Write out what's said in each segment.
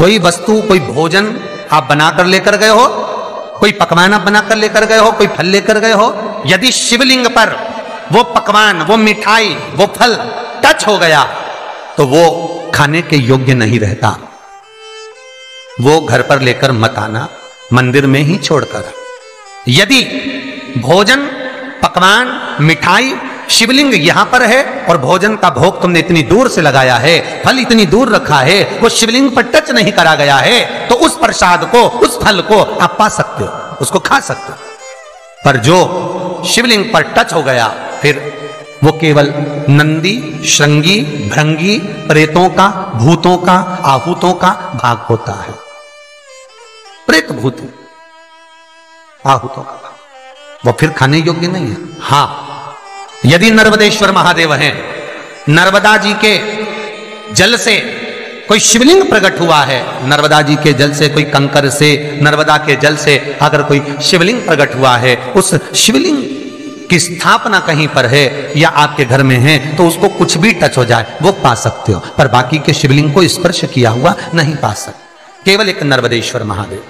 कोई वस्तु, कोई भोजन आप बनाकर लेकर गए हो, कोई पकवान आप बनाकर लेकर गए हो, कोई फल लेकर गए हो, यदि शिवलिंग पर वो पकवान, वो मिठाई, वो फल टच हो गया तो वो खाने के योग्य नहीं रहता। वो घर पर लेकर मत आना, मंदिर में ही छोड़कर। यदि भोजन, पकवान, मिठाई, शिवलिंग यहां पर है और भोजन का भोग तुमने इतनी दूर से लगाया है, फल इतनी दूर रखा है, वो शिवलिंग पर टच नहीं करा गया है, तो उस प्रसाद को, उस फल को आप पा सकते हो, उसको खा सकते हो। पर जो शिवलिंग पर टच हो गया, फिर वो केवल नंदी, श्रृंगी, भृंगी, प्रेतों का, भूतों का, आहूतों का भाग होता है। प्रेत, भूत, आहूतों का भाग, वो फिर खाने योग्य नहीं है। हां, यदि नर्मदेश्वर महादेव हैं, नर्मदा जी के जल से कोई शिवलिंग प्रकट हुआ है, नर्मदा जी के जल से, कोई कंकर से, नर्मदा के जल से अगर कोई शिवलिंग प्रकट हुआ है, उस शिवलिंग की स्थापना कहीं पर है या आपके घर में है, तो उसको कुछ भी टच हो जाए वो पा सकते हो, पर बाकी के शिवलिंग को स्पर्श किया हुआ नहीं पा सकते। केवल एक नर्मदेश्वर महादेव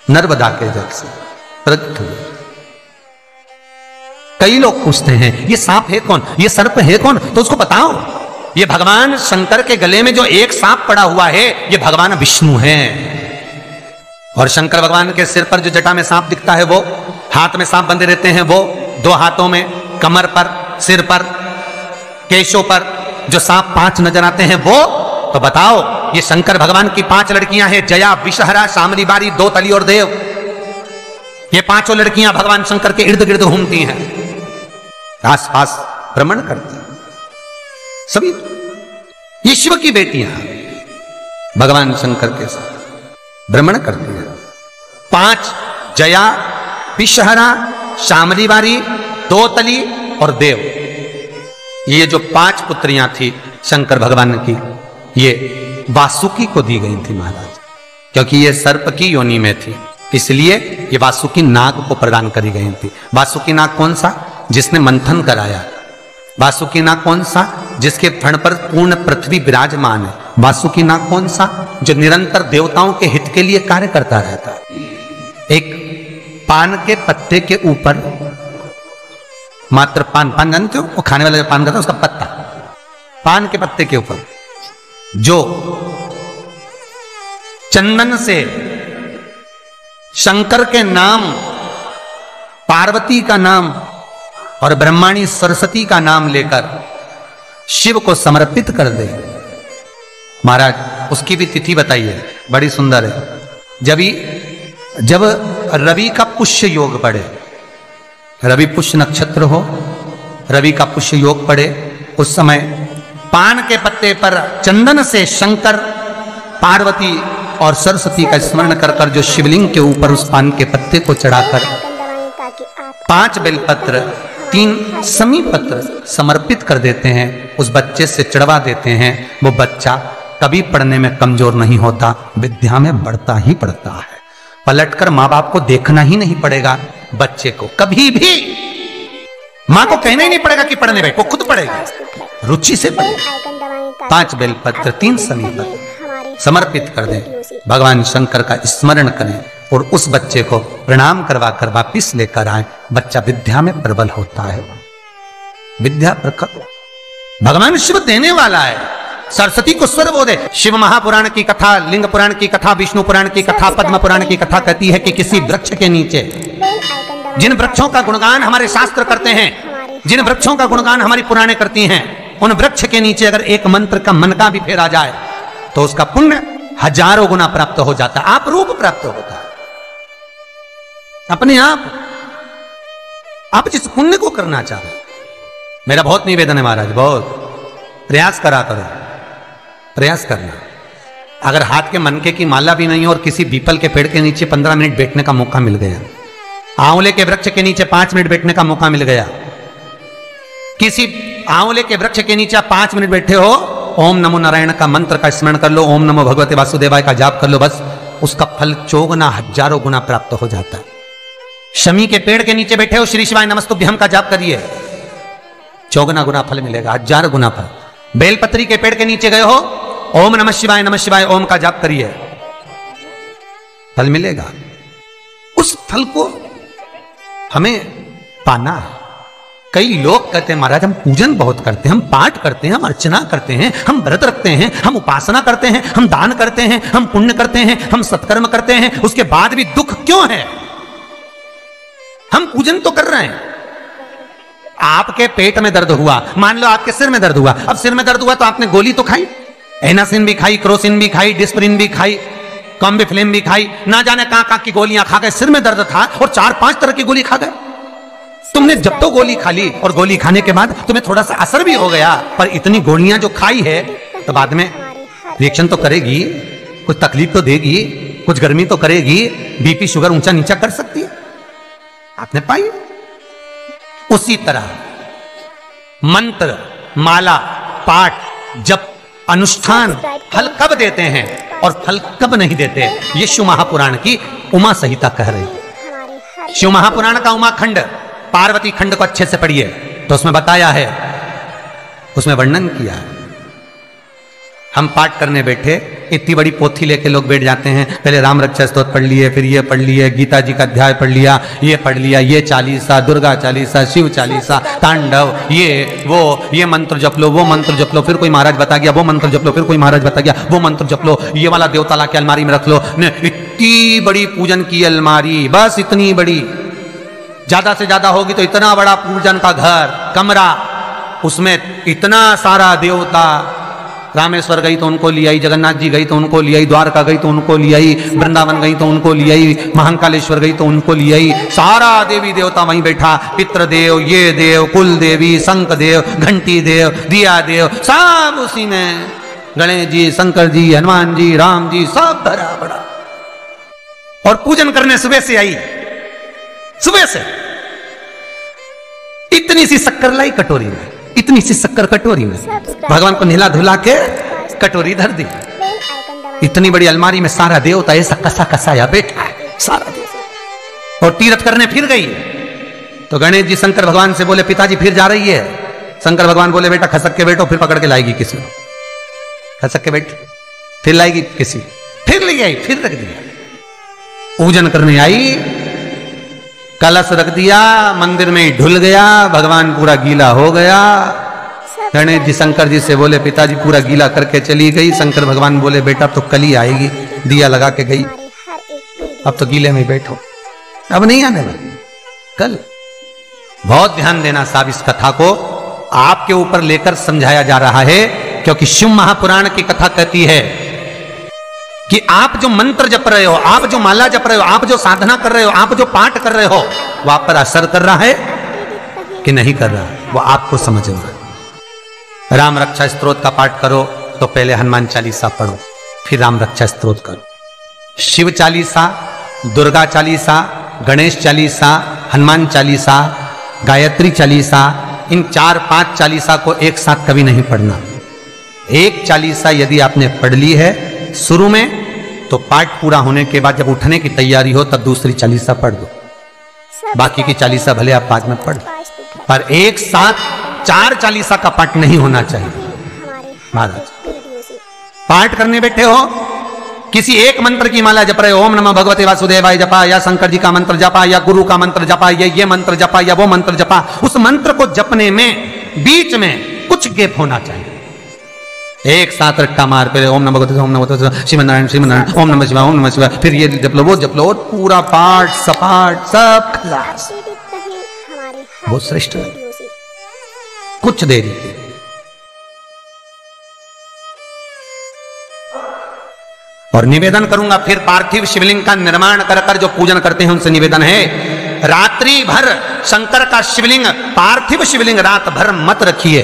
नर्मदा के जल से प्रकट हुए। कई लोग पूछते हैं ये सांप है कौन, ये सर्प है कौन, तो उसको बताओ ये भगवान शंकर के गले में जो एक सांप पड़ा हुआ है ये भगवान विष्णु हैं। और शंकर भगवान के सिर पर जो जटा में सांप दिखता है, वो हाथ में सांप बंधे रहते हैं, वो दो हाथों में, कमर पर, सिर पर, केशों पर जो सांप 5 नजर आते हैं वो, तो बताओ ये शंकर भगवान की 5 लड़कियां हैं, जया, विषहरा, शामली बारी, दो तली और देव। ये 5 लड़कियां भगवान शंकर के इर्द गिर्द घूमती हैं, आस पास भ्रमण करती हैं। सभी ये शिव की बेटियां भगवान शंकर के साथ भ्रमण करती हैं। 5 जया, विषहरा, शामली बारी, दो तली और देव, ये जो 5 पुत्रियां थी शंकर भगवान की, ये वासुकी को दी गई थी महाराज, क्योंकि ये सर्प की योनि में थी, इसलिए ये वासुकी नाग को प्रदान करी गई थी। वासुकी नाग कौन सा? जिसने मंथन कराया। वासुकी नाग कौन सा? जिसके फण पर पूर्ण पृथ्वी विराजमान है। वासुकी नाग कौन सा? जो निरंतर देवताओं के हित के लिए कार्य करता रहता है। एक पान के पत्ते के ऊपर, मात्र पान जानते हो, वो खाने वाला जो पान करता है उसका पत्ता, पान के पत्ते के ऊपर जो चंदन से शंकर के नाम, पार्वती का नाम और ब्रह्माणी सरस्वती का नाम लेकर शिव को समर्पित कर दे महाराज, उसकी भी तिथि बताइए, बड़ी सुंदर है। जब रवि का पुष्य योग पड़े, रवि पुष्य नक्षत्र हो, रवि का पुष्य योग पड़े, उस समय पान के पत्ते पर चंदन से शंकर, पार्वती और सरस्वती का स्मरण कर कर जो शिवलिंग के ऊपर उस पान के पत्ते को चढ़ाकर 5 बेलपत्र, 3 समी पत्र समर्पित कर देते हैं, उस बच्चे से चढ़वा देते हैं, वो बच्चा कभी पढ़ने में कमजोर नहीं होता, विद्या में बढ़ता ही बढ़ता है। पलटकर माँ बाप को देखना ही नहीं पड़ेगा, बच्चे को कभी भी माँ को कहना ही नहीं पड़ेगा कि पढ़ने बैठ, वो खुद पढ़ेगा, रुचि से पढ़ेगा। 5 बेलपत्र, 3 समी पत्र समर्पित कर दें, भगवान शंकर का स्मरण करें और उस बच्चे को प्रणाम करवा कर वापिस लेकर आए। बच्चा विद्या में प्रबल होता है, विद्या प्रकट, भगवान शिव देने वाला है। सरस्वती को स्वर बोधे। शिव महापुराण की कथा, लिंग पुराण की कथा, विष्णु पुराण की कथा, पद्म पुराण की कथा कहती है कि किसी वृक्ष के नीचे, जिन वृक्षों का गुणगान हमारे शास्त्र करते हैं, जिन वृक्षों का गुणगान हमारी पुराणे करती हैं, उन वृक्ष के नीचे अगर एक मंत्र का मन का भी फेरा जाए तो उसका पुण्य हजारों गुना प्राप्त हो जाता है, आप रूप प्राप्त होता है अपने आप जिस पुण्य को करना चाहे। मेरा बहुत निवेदन है महाराज, बहुत प्रयास करा करो, प्रयास करना। अगर हाथ के मनके की माला भी नहीं हो और किसी पीपल के पेड़ के नीचे 15 मिनट बैठने का मौका मिल गया, आंवले के वृक्ष के नीचे 5 मिनट बैठने का मौका मिल गया, किसी आंवले के वृक्ष के नीचे 5 मिनट बैठे हो, ओम नमो नारायण का मंत्र का स्मरण कर लो, ओम नमो भगवते वासुदेवाय का जाप कर लो, बस उसका फल 4 गुना, हजारों गुना प्राप्त हो जाता है। शमी के पेड़ के नीचे बैठे हो, श्री शिवाय नमस्तुभ्यम का जाप करिए, 4 गुना फल मिलेगा, 1000 गुना फल। बेलपत्री के पेड़ के नीचे गए हो, ओम नमः शिवाय ओम का जाप करिए, फल मिलेगा। उस फल को हमें पाना है। कई लोग कहते हैं महाराज हम पूजन बहुत करते हैं, हम पाठ करते हैं, हम अर्चना करते हैं, हम व्रत रखते हैं, हम उपासना करते हैं, हम दान करते हैं, हम पुण्य करते हैं, हम सत्कर्म करते हैं, उसके बाद भी दुख क्यों है? हम पूजन तो कर रहे हैं। आपके पेट में दर्द हुआ, मान लो आपके सिर में दर्द हुआ, अब सिर में दर्द हुआ तो आपने गोली तो खाई, एनासिन भी खाई, क्रोसिन भी खाई, डिस्प्रिन भी खाई, कॉम्बिफ्लेम भी खाई, ना जाने कहां की गोलियां खा गए। सिर में दर्द था और 4-5 तरह की गोली खा गए। तुमने जब तो गोली खा ली और गोली खाने के बाद तुम्हें थोड़ा सा असर भी हो गया, पर इतनी गोलियां जो खाई है तो बाद में रिएक्शन तो करेगी, कुछ तकलीफ तो देगी, कुछ गर्मी तो करेगी, बीपी शुगर ऊंचा नीचा कर सकती है, आपने पाई। उसी तरह मंत्र, माला, पाठ, जप, अनुष्ठान फल कब देते हैं और फल कब नहीं देते, ये शिव महापुराण की उमा संहिता कह रही है। शिव महापुराण का उमा खंड, पार्वती खंड को अच्छे से पढ़िए तो उसमें बताया है, उसमें वर्णन किया है। हम पाठ करने बैठे, इतनी बड़ी पोथी लेके लोग बैठ जाते हैं, पहले राम रक्षा स्तोत्र पढ़ लिए, फिर ये पढ़ लिए, गीता जी का अध्याय पढ़ लिया, ये पढ़ लिया, ये चालीसा, दुर्गा चालीसा, शिव चालीसा, तांडव, ये मंत्र जप लो, वो मंत्र जप लो, फिर कोई महाराज बता गया वो मंत्र जप लो, फिर कोई महाराज बता गया वो मंत्र जप लो, ये वाला देवता ला के अलमारी में रख लो। इतनी बड़ी पूजन की अलमारी, बस इतनी बड़ी, ज्यादा से ज्यादा होगी तो इतना बड़ा पूजन का घर, कमरा, उसमें इतना सारा देवता। रामेश्वर गई तो उनको ले आई, जगन्नाथ जी गई तो उनको ले आई, द्वारका गई तो उनको ले आई, वृंदावन गई तो उनको ले आई, महाकालेश्वर गई तो उनको ले आई, सारा देवी देवता वहीं बैठा, पितृदेव, ये देव, कुल देवी, शंख देव, घंटी देव, दिया देव, सब उसी में, गणेश जी, शंकर जी, हनुमान जी, राम जी, सब भरा पड़ा। और पूजन करने सुबह से आई, सुबह से इतनी सी शक्कर लाई कटोरी में, इतनी सी शक्कर कटोरी में, भगवान को नहला धुला के कटोरी धर दी। इतनी बड़ी अलमारी में सारा देवता ऐसा कसा कसाया बैठा है, सारा देवता। और तीर्थ करने फिर गई तो गणेश जी शंकर भगवान से बोले पिताजी फिर जा रही है। शंकर भगवान बोले बेटा खसक के बैठो, फिर पकड़ के लाएगी किसी को, खसक के बैठ, फिर लाएगी किसी, फिर ले आई, फिर रख दिया। पूजन करने आई, कलश रख दिया, मंदिर में ही ढुल गया, भगवान पूरा गीला हो गया। गणेश जी शंकर जी से बोले पिताजी पूरा गीला करके चली गई। शंकर भगवान बोले बेटा तो कल ही आएगी, दिया लगा के गई, अब तो गीले में बैठो, अब नहीं आने वाली, कल। बहुत ध्यान देना साहब, इस कथा को आपके ऊपर लेकर समझाया जा रहा है, क्योंकि शिव महापुराण की कथा कहती है कि आप जो मंत्र जप रहे हो, आप जो माला जप रहे हो, आप जो साधना कर रहे हो, आप जो पाठ कर रहे हो, वो आप पर असर कर रहा है कि नहीं कर रहा, वो आपको समझ रहा है। राम रक्षा स्तोत्र का पाठ करो तो पहले हनुमान चालीसा पढ़ो, फिर राम रक्षा स्तोत्र करो। शिव चालीसा, दुर्गा चालीसा, गणेश चालीसा, हनुमान चालीसा, गायत्री चालीसा, इन 4-5 चालीसा को एक साथ कभी नहीं पढ़ना। एक चालीसा यदि आपने पढ़ ली है शुरू में, तो पाठ पूरा होने के बाद जब उठने की तैयारी हो तब दूसरी चालीसा पढ़ दो, बाकी की चालीसा भले आप 5 में पढ़, पर एक साथ 4 चालीसा का पाठ नहीं होना चाहिए। महाराज पाठ करने बैठे हो, किसी एक मंत्र की माला जप रहे हो, ओम नमः भगवते वासुदेवाय जपा, या शंकर जी का मंत्र जपा, या गुरु का मंत्र जपा, या ये मंत्र जपा, या वो मंत्र जपा, उस मंत्र को जपने में बीच में कुछ गैप होना चाहिए। एक साथ रट्टा मार पहले ओम नमः भगवते, ओम नमः भगवते, श्रीमन्नारायण श्रीमन्नारायण, ओम नमः शिवाय, ओम नमः शिवाय, फिर ये जप लो वो जप लो, और पूरा पाठ सपाट सब खलास, वो श्रेष्ठ है। कुछ देरी की और निवेदन करूंगा, फिर पार्थिव शिवलिंग का निर्माण कर कर जो पूजन करते हैं उनसे निवेदन है, रात्रि भर शंकर का शिवलिंग, पार्थिव शिवलिंग रात भर मत रखिए।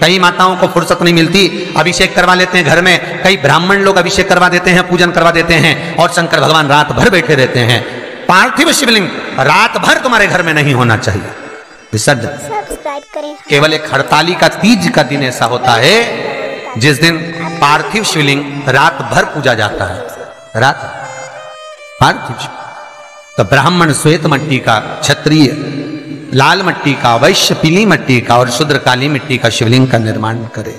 कई माताओं को फुर्सत नहीं मिलती, अभिषेक करवा लेते हैं घर में, कई ब्राह्मण लोग अभिषेक करवा देते हैं, पूजन करवा देते हैं, और शंकर भगवान रात भर बैठे रहते हैं। पार्थिव शिवलिंग रात भर तुम्हारे घर में नहीं होना चाहिए, विसर्जन। केवल एक हड़ताली का तीज का दिन ऐसा होता है जिस दिन पार्थिव शिवलिंग रात भर पूजा जाता है, रात पार्थिव। तो ब्राह्मण श्वेत मट्टी का, क्षत्रिय लाल मट्टी का, वैश्य पीली मट्टी का, और शूद्र काली मिट्टी का शिवलिंग का निर्माण करे।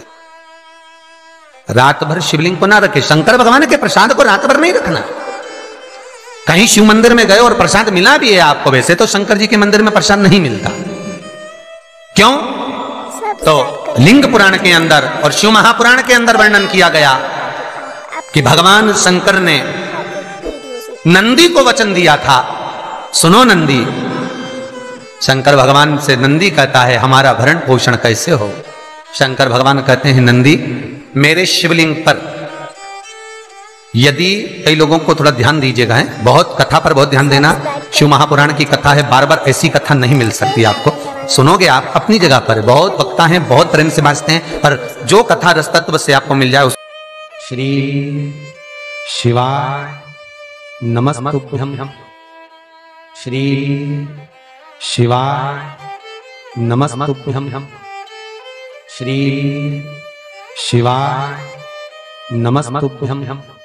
रात भर शिवलिंग को ना रखे, शंकर भगवान के प्रसाद को रात भर नहीं रखना। कहीं शिव मंदिर में गए और प्रसाद मिला भी है आपको, वैसे तो शंकर जी के मंदिर में प्रसाद नहीं मिलता। क्यों? तो लिंग पुराण के अंदर और शिव महापुराण के अंदर वर्णन किया गया कि भगवान शंकर ने नंदी को वचन दिया था, सुनो नंदी। शंकर भगवान से नंदी कहता है हमारा भरण पोषण कैसे हो? शंकर भगवान कहते हैं नंदी, मेरे शिवलिंग पर यदि, कई लोगों को थोड़ा ध्यान दीजिएगा, है बहुत कथा पर बहुत ध्यान देना। शिव महापुराण की कथा है, बार बार ऐसी कथा नहीं मिल सकती आपको। सुनोगे आप अपनी जगह पर, बहुत वक्ता हैं, बहुत प्रेम से बांचते हैं, पर जो कथा रस तत्व से आपको मिल जाए। श्री शिवाय नमस्तुभ्यं, श्री शिवाय नमस्तुभ्यं, श्री शिवाय नमस्तुभ्यं।